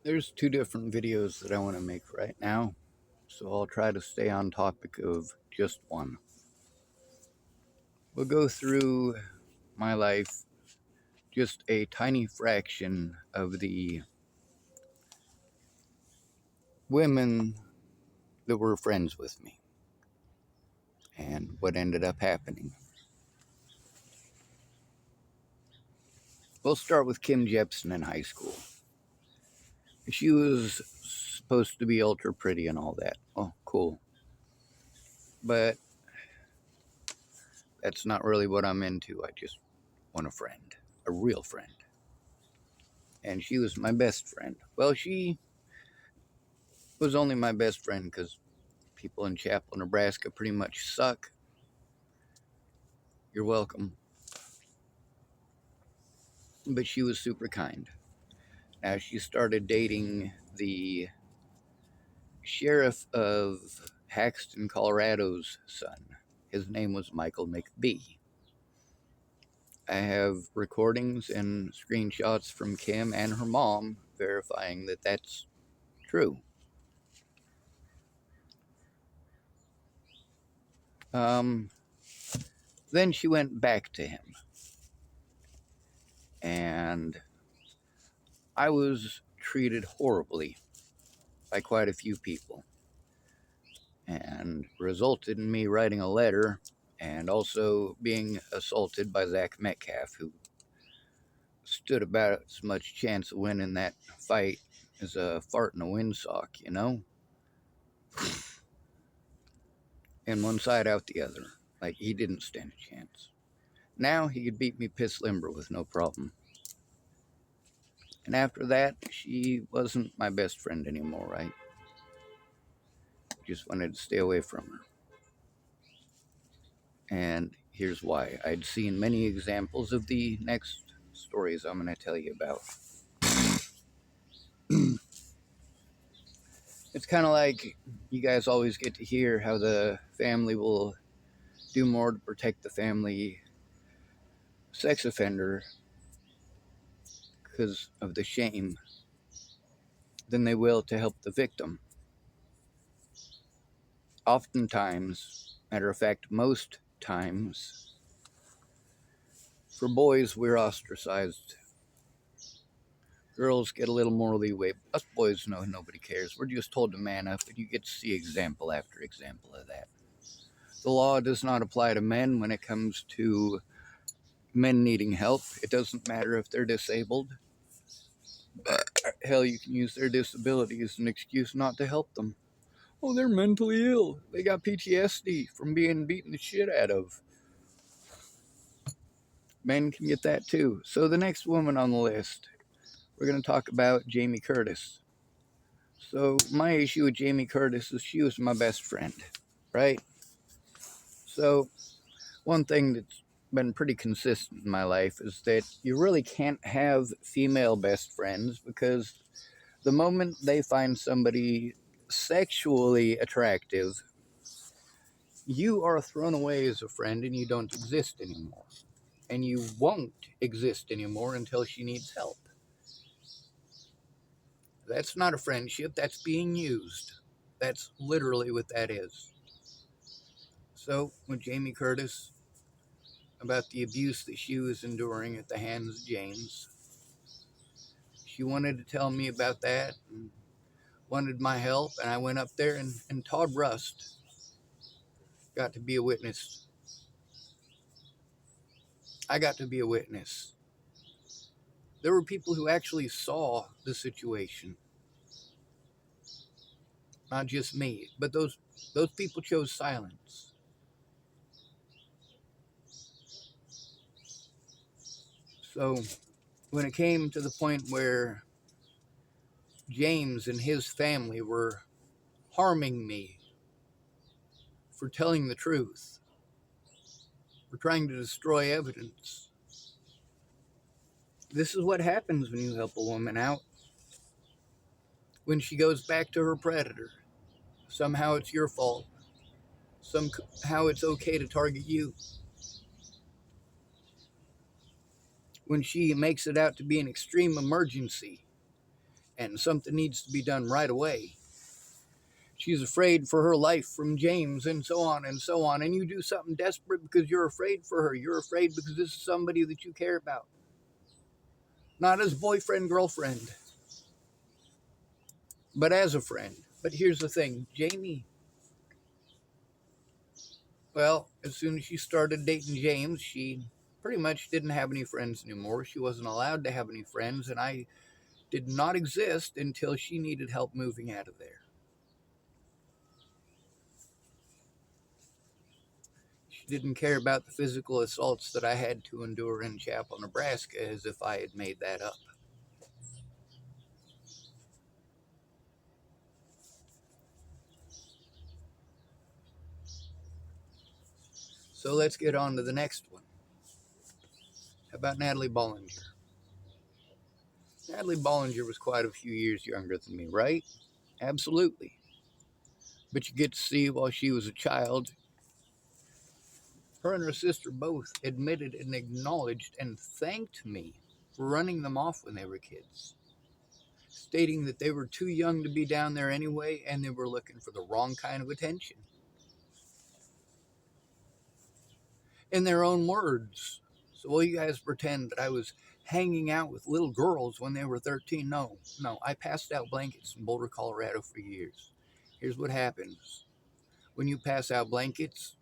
There's two different videos that I want to make right now, so I'll try to stay on topic of just one. We'll go through my life, just a tiny fraction of the women that were friends with me and what ended up happening. We'll start with Kim Jepsen in high school. She was supposed to be ultra pretty and all that. Oh, cool. But that's not really what I'm into. I just want a friend, a real friend. And she was my best friend. Well, she was only my best friend because people in Chapel, Nebraska pretty much suck. You're welcome. But she was super kind. Now she started dating the sheriff of Haxton, Colorado's son. His name was Michael McBee. I have recordings and screenshots from Kim and her mom verifying that that's true. Um, then she went back to him, and I was treated horribly by quite a few people, and resulted in me writing a letter and also being assaulted by Zach Metcalf, who stood about as much chance of winning that fight as a fart in a windsock, you know? And one side out the other. Like, he didn't stand a chance. Now he could beat me piss limber with no problem. And after that, she wasn't my best friend anymore, right? Just wanted to stay away from her. And here's why. I'd seen many examples of the next stories I'm going to tell you about. It's kind of like you guys always get to hear how the family will do more to protect the family sex offender because of the shame than they will to help the victim. Oftentimes, matter of fact, most times, for boys, we're ostracized. Girls get a little more leeway. Us boys know nobody cares. We're just told to man up, and you get to see example after example of that. The law does not apply to men when it comes to men needing help. It doesn't matter if they're disabled. Hell, you can use their disability as an excuse not to help them. Oh, they're mentally ill. They got PTSD from being beaten the shit out of. Men can get that too. So the next woman on the list, we're going to talk about Jamie Curtis. So my issue with Jamie Curtis is she was my best friend, right? So one thing that's been pretty consistent in my life is that you really can't have female best friends because the moment they find somebody sexually attractive, you are thrown away as a friend and you don't exist anymore. And you won't exist anymore until she needs help. That's not a friendship, that's being used. That's literally what that is. So, with Jamie Curtis, about the abuse that she was enduring at the hands of James, she wanted to tell me about that and wanted my help, and I went up there, and Todd Rust got to be a witness. I got to be a witness. There were people who actually saw the situation. Not just me, but those people chose silence. So when it came to the point where James and his family were harming me for telling the truth, for trying to destroy evidence, this is what happens when you help a woman out. When she goes back to her predator, somehow it's your fault. Somehow it's okay to target you. When she makes it out to be an extreme emergency and something needs to be done right away. She's afraid for her life from James, and so on and so on. And you do something desperate because you're afraid for her. You're afraid because this is somebody that you care about. Not as boyfriend, girlfriend, but as a friend. But here's the thing, Jamie, well, as soon as she started dating James, she pretty much didn't have any friends anymore. She wasn't allowed to have any friends, and I did not exist until she needed help moving out of there. She didn't care about the physical assaults that I had to endure in Chapel, Nebraska, as if I had made that up. So let's get on to the next one. How about Natalie Bollinger? Natalie Bollinger was quite a few years younger than me, right? Absolutely. But you get to see while she was a child, her and her sister both admitted and acknowledged and thanked me for running them off when they were kids, stating that they were too young to be down there anyway and they were looking for the wrong kind of attention. In their own words. So while you guys pretend that I was hanging out with little girls when they were 13, no, I passed out blankets in Boulder, Colorado for years. Here's what happens. When you pass out blankets,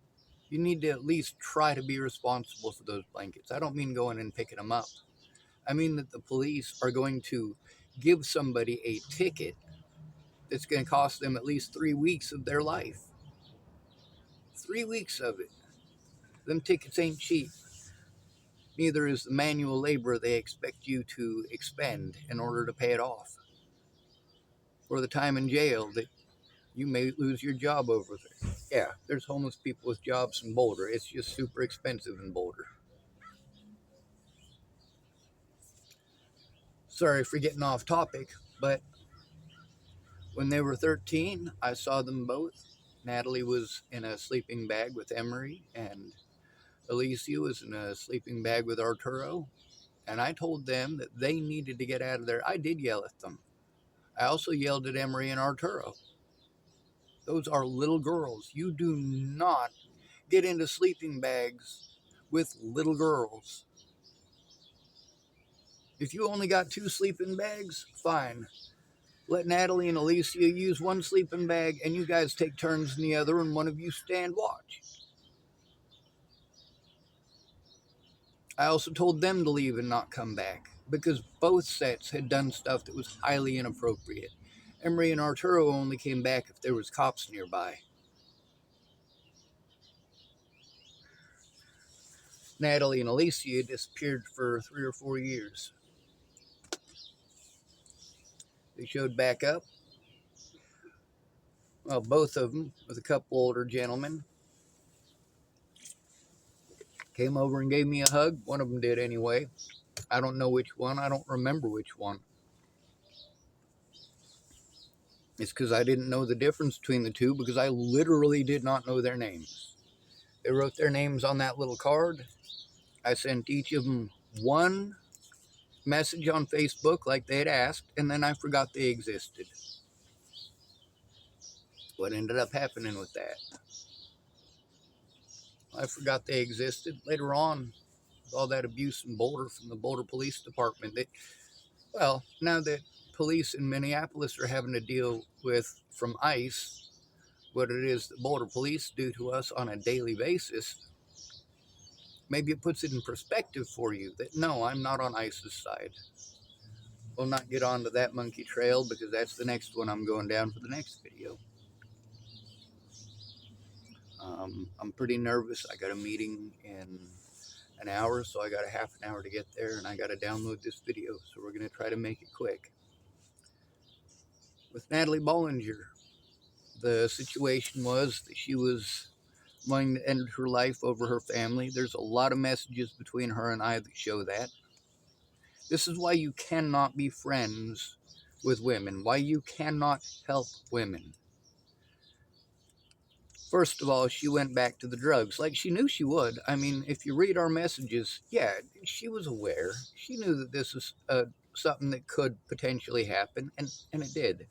you need to at least try to be responsible for those blankets. I don't mean going and picking them up. I mean that the police are going to give somebody a ticket that's going to cost them at least 3 weeks of their life. 3 weeks of it. Them tickets ain't cheap. Neither is the manual labor they expect you to expend in order to pay it off. Or the time in jail that you may lose your job over there. Yeah, there's homeless people with jobs in Boulder. It's just super expensive in Boulder. Sorry for getting off topic, but when they were 13, I saw them both. Natalie was in a sleeping bag with Emery, and Alicia was in a sleeping bag with Arturo. And I told them that they needed to get out of there. I did yell at them. I also yelled at Emery and Arturo. Those are little girls. You do not get into sleeping bags with little girls. If you only got 2 sleeping bags, fine. Let Natalie and Alicia use one sleeping bag and you guys take turns in the other and one of you stand watch. I also told them to leave and not come back because both sets had done stuff that was highly inappropriate. Emery and Arturo only came back if there was cops nearby. Natalie and Alicia disappeared for 3 or 4 years. They showed back up. Well, both of them, with a couple older gentlemen, came over and gave me a hug. One of them did anyway. I don't know which one. I don't remember which one. It's because I didn't know the difference between the two because I literally did not know their names. They wrote their names on that little card. I sent each of them one message on Facebook like they had asked, and then I forgot they existed. What ended up happening with that? I forgot they existed. Later on, with all that abuse in Boulder from the Boulder Police Department, now that police in Minneapolis are having to deal with from ICE what it is that Boulder Police do to us on a daily basis, maybe it puts it in perspective for you that no, I'm not on ICE's side. We'll not get onto that monkey trail because that's the next one I'm going down for the next video. I'm pretty nervous. I got a meeting in an hour, so I got a half an hour to get there, and I got to download this video, so we're going to try to make it quick. With Natalie Bollinger, the situation was that she was wanting to end her life over her family. There's a lot of messages between her and I that show that. This is why you cannot be friends with women, why you cannot help women. First of all, she went back to the drugs, like she knew she would. I mean, if you read our messages, yeah, she was aware. She knew that this was a something that could potentially happen, and it did.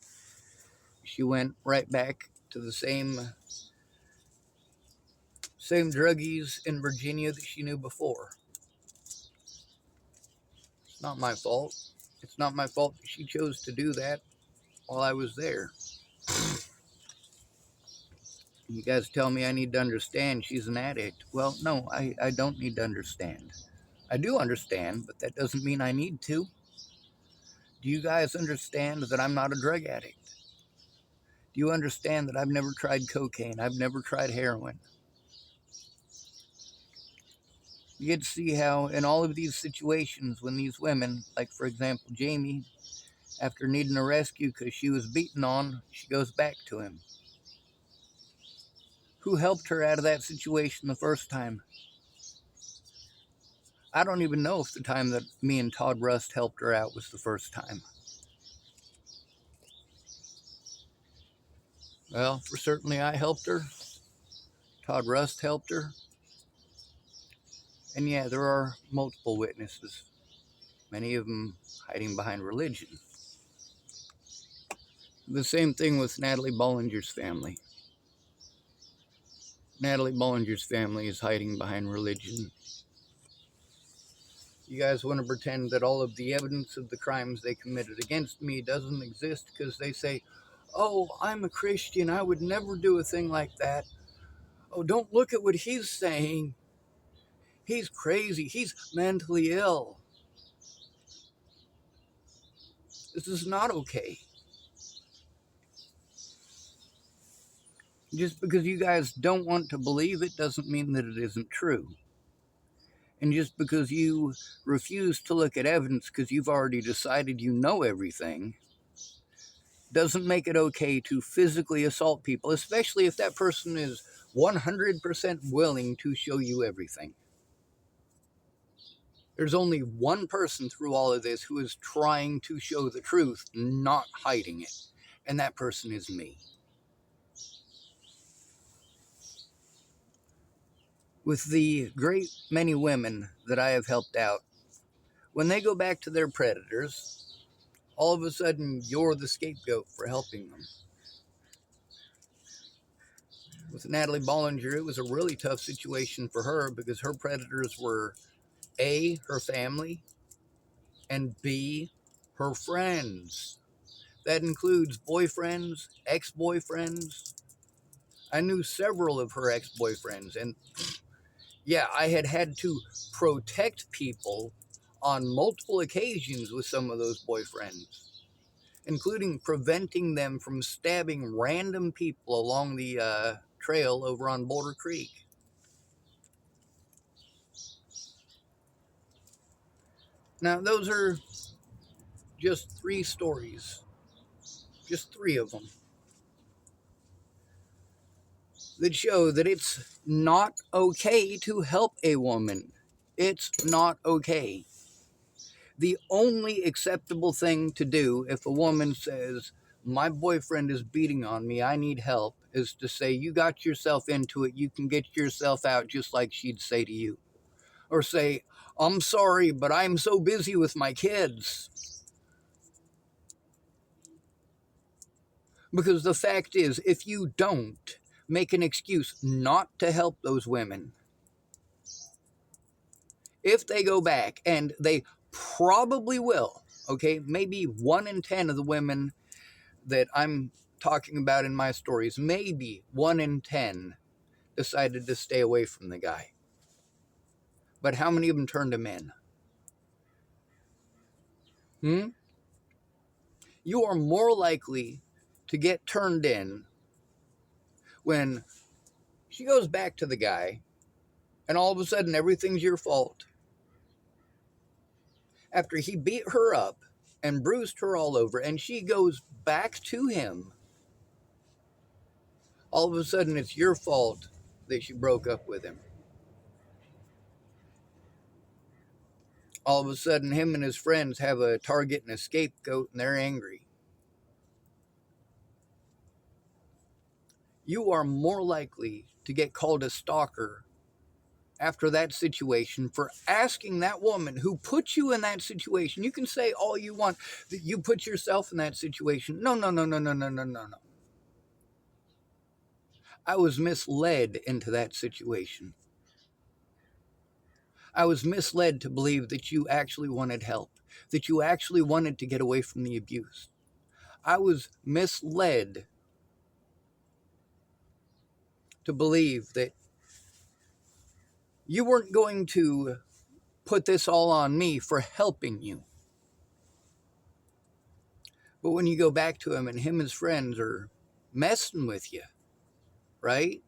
She went right back to the same druggies in Virginia that she knew before. It's not my fault. It's not my fault that she chose to do that while I was there. You guys tell me I need to understand she's an addict. Well, no, I don't need to understand. I do understand, but that doesn't mean I need to. Do you guys understand that I'm not a drug addict? Do you understand that I've never tried cocaine? I've never tried heroin. You get to see how in all of these situations when these women, like for example Jamie, after needing a rescue because she was beaten on, she goes back to him. Who helped her out of that situation the first time? I don't even know if the time that me and Todd Rust helped her out was the first time. Well, for certainly I helped her. Todd Rust helped her. And yeah, there are multiple witnesses, many of them hiding behind religion. The same thing with Natalie Bollinger's family. Natalie Bollinger's family is hiding behind religion. You guys want to pretend that all of the evidence of the crimes they committed against me doesn't exist because they say, oh, I'm a Christian, I would never do a thing like that. Oh, don't look at what he's saying. He's crazy. He's mentally ill. This is not okay. Just because you guys don't want to believe it doesn't mean that it isn't true. And just because you refuse to look at evidence because you've already decided you know everything doesn't make it okay to physically assault people, especially if that person is 100% willing to show you everything. There's only one person through all of this who is trying to show the truth, not hiding it. And that person is me. With the great many women that I have helped out, when they go back to their predators, all of a sudden you're the scapegoat for helping them. With Natalie Bollinger, it was a really tough situation for her because her predators were A, her family, and B, her friends. That includes boyfriends, ex-boyfriends. I knew several of her ex-boyfriends, and yeah, I had to protect people on multiple occasions with some of those boyfriends, including preventing them from stabbing random people along the trail over on Boulder Creek. Now, those are just 3 stories, just 3 of them, that show that it's not okay to help a woman. It's not okay. The only acceptable thing to do if a woman says, my boyfriend is beating on me, I need help, is to say, you got yourself into it, you can get yourself out, just like she'd say to you. Or say, I'm sorry, but I'm so busy with my kids. Because the fact is, if you don't make an excuse not to help those women, if they go back, and they probably will, okay, maybe 1 in 10 of the women that I'm talking about in my stories, maybe 1 in 10 decided to stay away from the guy. But how many of them turned him in? You are more likely to get turned in when she goes back to the guy and all of a sudden everything's your fault. After he beat her up and bruised her all over and she goes back to him, all of a sudden it's your fault that she broke up with him. All of a sudden him and his friends have a target and a scapegoat and they're angry. You are more likely to get called a stalker after that situation for asking that woman who put you in that situation. You can say all you want that you put yourself in that situation. No, no, no, no, no, no, no, no, no. I was misled into that situation. I was misled to believe that you actually wanted help, that you actually wanted to get away from the abuse. I was misled to believe that you weren't going to put this all on me for helping you. But when you go back to him and him and his friends are messing with you, right?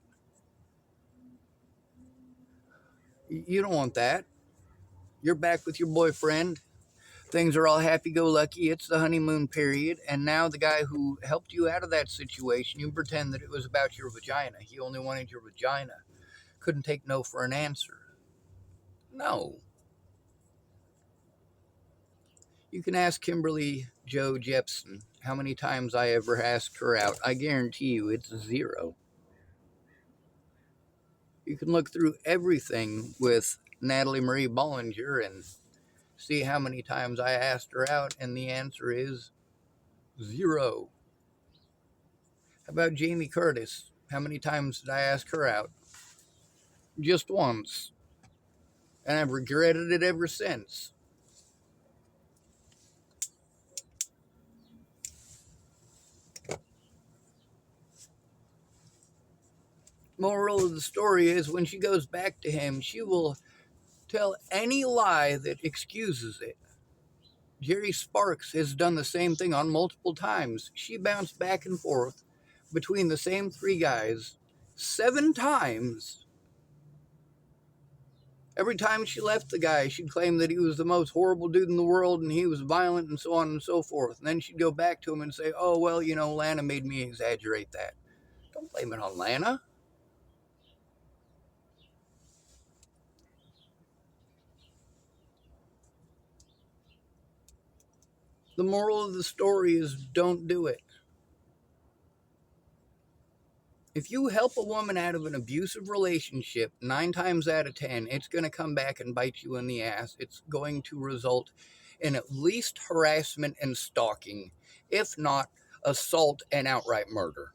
You don't want that. You're back with your boyfriend. Things are all happy-go-lucky. It's the honeymoon period. And now the guy who helped you out of that situation, you pretend that it was about your vagina. He only wanted your vagina. Couldn't take no for an answer. No. You can ask Kimberly Joe Jepson how many times I ever asked her out. I guarantee you it's 0. You can look through everything with Natalie Marie Bollinger and see how many times I asked her out, and the answer is 0. How about Jamie Curtis? How many times did I ask her out? Just once. And I've regretted it ever since. Moral of the story is when she goes back to him, she will tell any lie that excuses it. Jerry Sparks has done the same thing on multiple times. She bounced back and forth between the same 3 guys 7 times. Every time she left the guy, she'd claim that he was the most horrible dude in the world and he was violent and so on and so forth. And then she'd go back to him and say, oh, well, you know, Lana made me exaggerate that. Don't blame it on Lana. The moral of the story is don't do it. If you help a woman out of an abusive relationship, 9 times out of 10, it's going to come back and bite you in the ass. It's going to result in at least harassment and stalking, if not assault and outright murder.